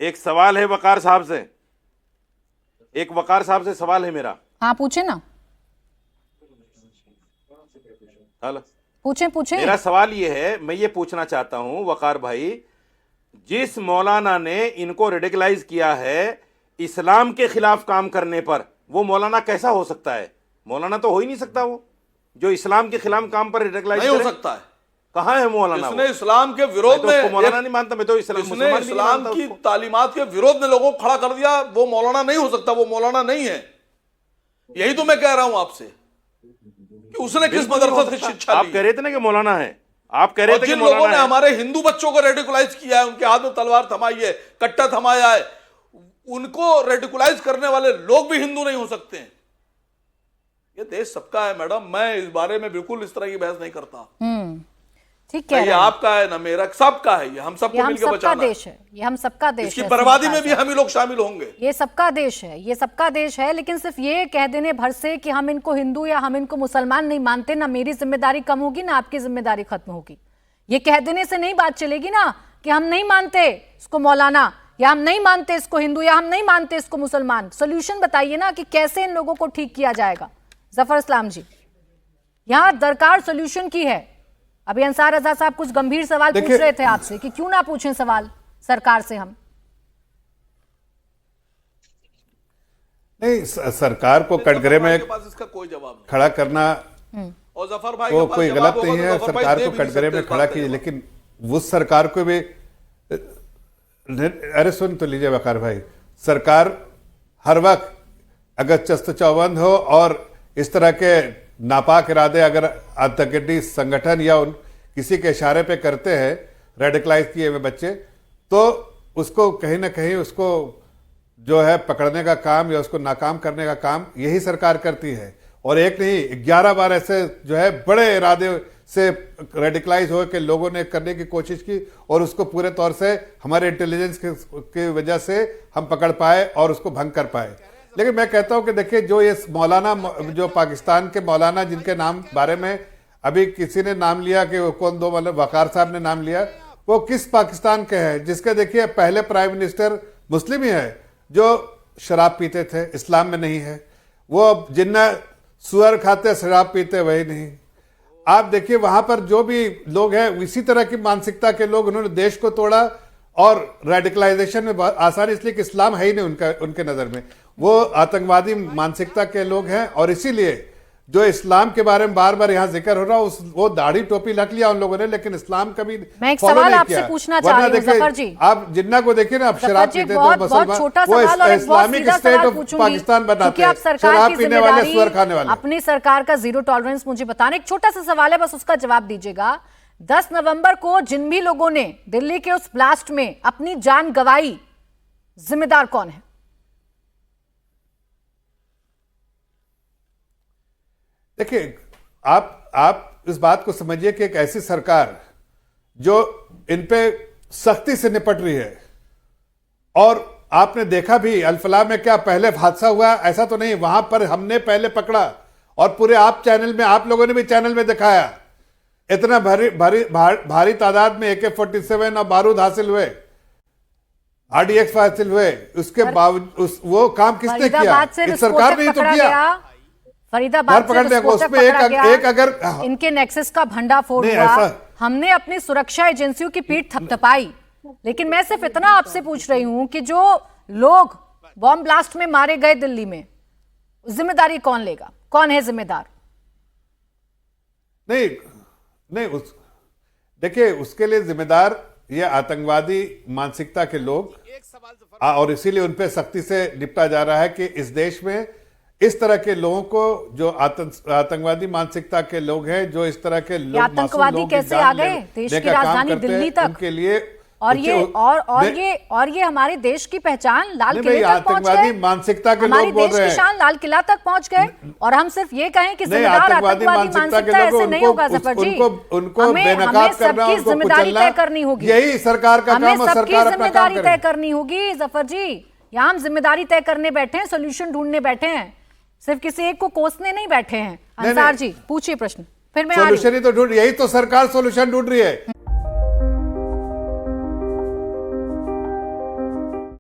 एक सवाल है वकार साहब से, एक वकार साहब से सवाल है मेरा। हाँ पूछे ना, हेलो, पूछे पूछे। मेरा सवाल ये है, मैं ये पूछना चाहता हूं वकार भाई, जिस मौलाना ने इनको रेडिकलाइज किया है इस्लाम के खिलाफ काम करने पर, वो मौलाना कैसा हो सकता है? मौलाना तो हो ही नहीं सकता वो, जो इस्लाम के खिलाफ काम पर रेडिकलाइज नहीं हो सकता है। कहाँ है मौलाना? इसने इस्लाम के विरोध में मौलाना नहीं मानता, मैं तो इस्लाम की तालीमात के विरोध में लोगों को खड़ा कर दिया, वो मौलाना नहीं हो सकता, वो मौलाना नहीं है। यही तो मैं कह रहा हूं आपसे कि उसने किस मदरसा से शिक्षा ली। आप कह रहे थे ना कि मौलाना है, आप कह रहे थे कि जिन लोगों ने हमारे हिंदू बच्चों को रेडिकुलाइज किया है, उनके हाथ में तलवार थमाई है, कट्टा थमाया है, उनको रेडिकुलाइज करने वाले लोग भी हिंदू नहीं हो सकते हैं। ये देश सबका है मैडम, मैं इस बारे में बिल्कुल इस तरह की बहस नहीं करता। ठीक है, ये आपका है ना मेरा, सबका है, ये हम सबको मिलकर बचाना देश है, ये हम सबका देश इसकी है। बर्बादी में भी हम ही लोग शामिल होंगे। ये सबका देश है, ये सबका देश है, लेकिन सिर्फ ये कह देने भर से कि हम इनको हिंदू या हम इनको मुसलमान नहीं मानते, ना मेरी जिम्मेदारी कम होगी ना आपकी जिम्मेदारी खत्म होगी। ये कह देने से नहीं बात चलेगी ना कि हम नहीं मानते इसको मौलाना, या हम नहीं मानते इसको हिंदू, या हम नहीं मानते इसको मुसलमान। सोल्यूशन बताइए ना कि कैसे इन लोगों को ठीक किया जाएगा। जफर इस्लाम जी, यहाँ दरकार सोल्यूशन की है। अभी अंसार रजा साहब कुछ गंभीर सवाल पूछ रहे थे आपसे कि क्यों ना पूछें सवाल सरकार से हम। नहीं, सरकार को कटघरे में इसका कोई जवाब नहीं खड़ा करना और जफर भाई वो कोई गलत नहीं है। सरकार को कटघरे में खड़ा कीजिए, लेकिन उस सरकार को भी, अरे सुन तो लीजिए वकार भाई, सरकार हर वक्त अगर चस्त चौबंद हो और इस तरह के नापाक इरादे अगर आतंकी संगठन या किसी के इशारे पे करते हैं, रेडिकलाइज किए हुए बच्चे, तो उसको कहीं ना कहीं उसको जो है पकड़ने का काम या उसको नाकाम करने का काम यही सरकार करती है। और एक नहीं 11 बार ऐसे जो है बड़े इरादे से रेडिकलाइज हो के लोगों ने करने की कोशिश की और उसको पूरे तौर से हमारे इंटेलिजेंस की वजह से हम पकड़ पाए और उसको भंग कर पाए। लेकिन मैं कहता हूं कि देखिए, जो ये मौलाना, जो पाकिस्तान के मौलाना जिनके नाम बारे में अभी किसी ने नाम लिया कि वो कौन, दो मतलब वकार साहब ने नाम लिया, वो किस पाकिस्तान के हैं जिसके देखिए पहले प्राइम मिनिस्टर मुस्लिम ही है जो शराब पीते थे, इस्लाम में नहीं है। वो जिन्ना सुअर खाते शराब पीते वही नहीं। आप देखिए वहां पर जो भी लोग हैं इसी तरह की मानसिकता के लोग, उन्होंने देश को तोड़ा और रेडिकलाइजेशन में बहुत आसानी, इसलिए कि इस्लाम है ही नहीं उनके नजर में, वो आतंकवादी मानसिकता के लोग हैं। और इसीलिए जो इस्लाम के बारे में बार बार यहाँ जिक्र हो रहा है, वो दाढ़ी टोपी रख लिया उन लोगों ने, लेकिन इस्लाम कभी मैं एक सवाल आपसे पूछना चाह रही हूं जफर जी। आप जिन्ना को देखिए ना, आप शराब पीते तो बहुत छोटा सवाल और इस्लामिक स्टेट ऑफ पाकिस्तान बनाते हैं, शराब पीने वाले, सुअर खाने वाले। अपनी सरकार का जीरो टॉलरेंस मुझे बताना, एक छोटा सा सवाल है, बस उसका जवाब दीजिएगा। 10 नवंबर को जिन भी लोगों ने दिल्ली के उस ब्लास्ट में अपनी जान गंवाई, जिम्मेदार कौन है? देखिए, आप इस बात को समझिए कि एक ऐसी सरकार जो इन पे सख्ती से निपट रही है, और आपने देखा भी अल-फलाह में क्या पहले हादसा हुआ, ऐसा तो नहीं, वहां पर हमने पहले पकड़ा और पूरे आप चैनल में, आप लोगों ने भी चैनल में दिखाया, इतना भारी तादाद में AK-47 और बारूद हासिल हुए, RDX हासिल हुए, उसके बावजूद वो काम किसने किया? इस सरकार ने ही तो किया। फरीदाबाद से विस्फोटक पकड़ा गया, इनके नेक्सस का भंडाफोड़ हुआ, हमने अपनी सुरक्षा एजेंसियों की पीठ थपथपाई। लेकिन मैं सिर्फ इतना आपसे पूछ रही हूं कि जो लोग बॉम्ब ब्लास्ट में मारे गए दिल्ली में, जिम्मेदारी कौन लेगा? कौन है जिम्मेदार? नहीं, देखिए, उसके लिए जिम्मेदार ये आतंकवादी मानसिकता के लोग, और इसीलिए उन पे सख्ती से निपटा जा रहा है कि इस देश में इस तरह के लोगों को, जो आतंकवादी मानसिकता के लोग हैं, जो इस तरह के लोग, आतंकवादी कैसे आ गए देश की राजधानी दिल्ली तक, उनके लिए और ये हमारे देश की पहचान लाल किले तक पहुंच गए, मानसिकता के हमारे लोग बोल देश रहे की हैं, शान लाल किला तक पहुंच गए। और हम सिर्फ ये कहें कि जिम्मेदार आतंकवादी मानसिकता ऐसे नहीं होगा जफर जी, उनको बेनकाब करना, सबकी जिम्मेदारी तय करनी होगी, यही सरकार का काम है, सरकार अपना काम करे। तय करनी होगी जफर जी। यहाँ हम जिम्मेदारी तय करने बैठे हैं, सोल्यूशन ढूंढने बैठे हैं, सिर्फ किसी एक को कोसने नहीं बैठे हैं। अंसार जी पूछिए प्रश्न, फिर मैं सोल्यूशन ही तो ढूंढ, यही तो सरकार सोल्यूशन ढूंढ रही है।